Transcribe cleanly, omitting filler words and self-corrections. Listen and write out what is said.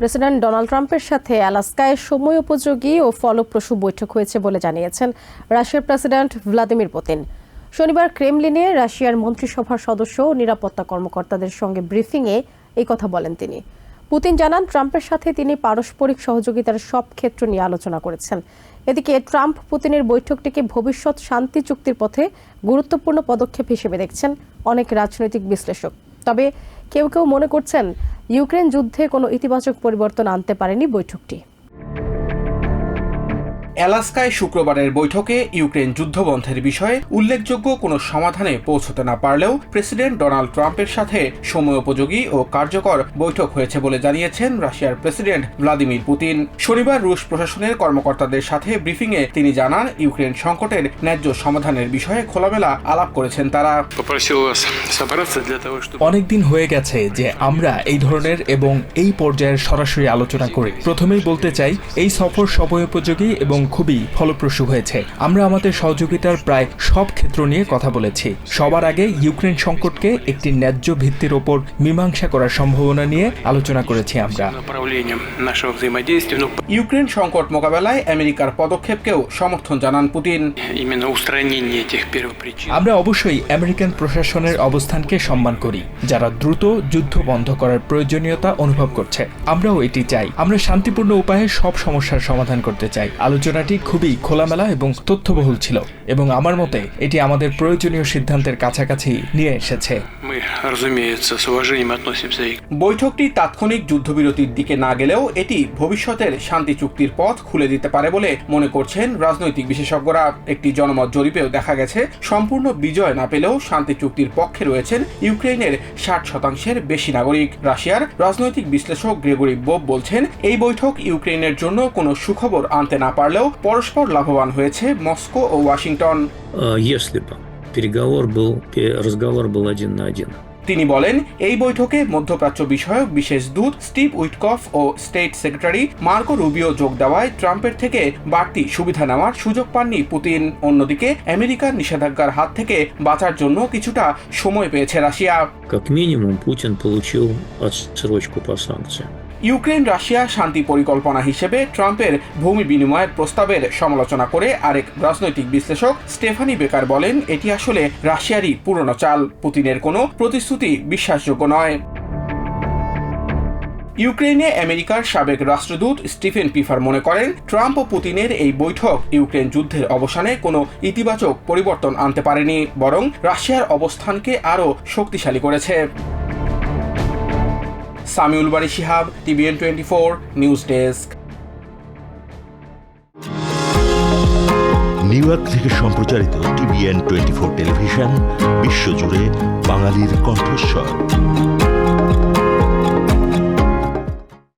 President Donald ট্রাম্পের সাথে আলাস্কায় সময়োপযোগী ও ফলপ্রসূ বৈঠক হয়েছে বলে জানিয়েছেন রাশিয়ার প্রেসিডেন্ট ভ্লাদিমির পুতিন। শনিবার ক্রেমলিনে রাশিয়ার মন্ত্রিসভার সদস্য ও নিরাপত্তা কর্মকর্তাদের সঙ্গে ব্রিফিংয়ে এই কথা বলেন তিনি। পুতিন জানান, ট্রাম্পের সাথে তিনি পারস্পরিক সহযোগিতার সব ক্ষেত্র নিয়ে আলোচনা করেছেন। এদিকে ট্রাম্প পুতিনের বৈঠকটিকে ভবিষ্যৎ শান্তি চুক্তির পথে গুরুত্বপূর্ণ পদক্ষেপ হিসেবে দেখছেন অনেক রাজনৈতিক বিশ্লেষক। তবে কেউ কেউ মনে করছেন, ইউক্রেন যুদ্ধে কোনো ইতিবাচক পরিবর্তন আনতে পারেনি বৈঠকটি। আলাস্কায় শুক্রবারের বৈঠকে ইউক্রেন যুদ্ধবন্ধের বিষয়ে উল্লেখযোগ্য কোনো সমাধানে পৌঁছতে না পারলেও প্রেসিডেন্ট ডোনাল্ড ট্রাম্পের সাথে সময়োপযোগী ও কার্যকর বৈঠক হয়েছে বলে জানিয়েছেন রাশিয়ার প্রেসিডেন্ট ভ্লাদিমির পুতিন। শনিবার রুশ প্রশাসনের কর্মকর্তাদের সাথে ব্রিফিংয়ে তিনি জানান, ইউক্রেন সংকটের ন্যায্য সমাধানের বিষয়ে খোলামেলা আলাপ করেছেন তারা। অনেকদিন হয়ে গেছে যে আমরা এই ধরনের এবং এই পর্যায়ের সরাসরি আলোচনা করি। প্রথমেই বলতে চাই, এই সফর সময়োপযোগী এবং খুবই ফলপ্রসূ হয়েছে। আমরা আমাদের সহযোগিতার প্রায় সব ক্ষেত্র নিয়ে কথা বলেছি। সবার আগে ইউক্রেন সংকটকে একটি ন্যায্য ভিত্তির ওপর মীমাংসা করার সম্ভাবনা নিয়ে আলোচনা করেছি আমরা। ইউক্রেন সংকট মোকাবেলায় আমেরিকার পদক্ষেপকেও সমর্থন জানান পুতিন। আমরা অবশ্যই আমেরিকান প্রশাসনের অবস্থানকে সম্মান করি, যারা দ্রুত যুদ্ধ বন্ধ করার প্রয়োজনীয়তা অনুভব করছে। আমরাও এটি চাই। আমরা শান্তিপূর্ণ উপায়ে সব সমস্যার সমাধান করতে চাই। আলোচনাটি খুবই খোলামেলা এবং তথ্যবহুল ছিল এবং আমার মতে এটি আমাদের প্রয়োজনীয় সিদ্ধান্তের কাছাকাছি নিয়ে এসেছে। বৈঠকটি তাৎক্ষণিক যুদ্ধবিরতির দিকে না গেলেও এটি ভবিষ্যতের শান্তি চুক্তির পথ খুলে দিতে পারে বলে মনে করছেন রাজনৈতিক বিশেষজ্ঞরা। একটি জনমত জরিপেও দেখা গেছে, সম্পূর্ণ বিজয় না পেলেও শান্তি চুক্তির পক্ষে রয়েছেন ইউক্রেনের 60% বেশি নাগরিক। রাশিয়ার রাজনৈতিক বিশ্লেষক গ্রেগরি বোব বলছেন, এই বৈঠক ইউক্রেনের জন্য কোনো সুখবর আনতে না পারলেও পরস্পর লাভবান হয়েছে মস্কো ও ওয়াশিংটন। তিনি বলেন, এই বৈঠকে মধ্যপ্রাচ্য বিষয়ক বিশেষ দূত স্টিভ উইটকফ ও স্টেট সেক্রেটারি মার্কো রুবিও যোগ দেওয়ায় ট্রাম্পের থেকে বাড়তি সুবিধা নেওয়ার সুযোগ পাননি পুতিন। অন্যদিকে আমেরিকার নিষেধাজ্ঞার হাত থেকে বাঁচার জন্য কিছুটা সময় পেয়েছে রাশিয়া। ইউক্রেন রাশিয়া শান্তি পরিকল্পনা হিসেবে ট্রাম্পের ভূমি বিনিময়ের প্রস্তাবের সমালোচনা করে আরেক রাজনৈতিক বিশ্লেষক স্টেফানি বেকার বলেন, এটি আসলে রাশিয়ারই পুরনো চাল। পুতিনের কোনো প্রতিশ্রুতি বিশ্বাসযোগ্য নয়। ইউক্রেনে আমেরিকার সাবেক রাষ্ট্রদূত স্টিফেন পিফার মনে করেন, ট্রাম্প ও পুতিনের এই বৈঠক ইউক্রেন যুদ্ধের অবসানে কোনো ইতিবাচক পরিবর্তন আনতে পারেনি, বরং রাশিয়ার অবস্থানকে আরও শক্তিশালী করেছে। Samiul Bari Shihab, TVN 24 news desk. New York থেকে সম্প্রচারিত TVN 24 টেলিভিশন বিশ্বজুড়ে বাঙালির কণ্ঠস্বর।